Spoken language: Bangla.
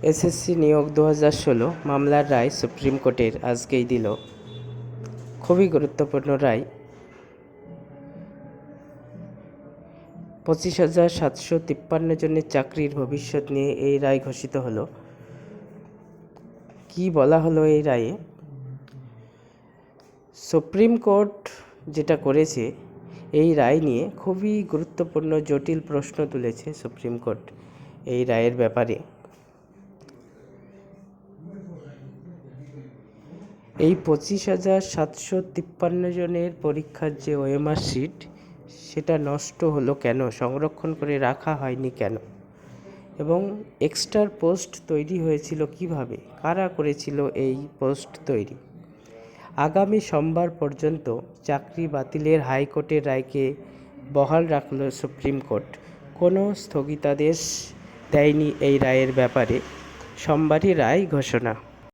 এসএসসি নিয়োগ 2016 মামলার রায় সুপ্রিম কোর্টের আজকেই দিল। খুবই গুরুত্বপূর্ণ রায়। 25,753 জনের চাকরির ভবিষ্যৎ নিয়ে এই রায় ঘোষিত হলো। কি বলা হলো এই রায়ে? সুপ্রিম কোর্ট যেটা করেছে, এই রায় নিয়ে খুবই গুরুত্বপূর্ণ জটিল প্রশ্ন তুলেছে সুপ্রিম কোর্ট এই রায়ের ব্যাপারে। এই 25,753 জনের পরীক্ষার যে ওএমআর শিট, সেটা নষ্ট হলো কেন, সংরক্ষণ করে রাখা হয়নি কেন, এবং এক্সট্রা পোস্ট তৈরি হয়েছিল কিভাবে, কারা করেছিল এই পোস্ট তৈরি। আগামী সোমবার পর্যন্ত চাকরি বাতিলের হাইকোর্টের রায়কে বহাল রাখল সুপ্রিম কোর্ট। কোনো স্থগিতাদেশ দেয়নি এই রায়ের ব্যাপারে। সোমবারই রায় ঘোষণা।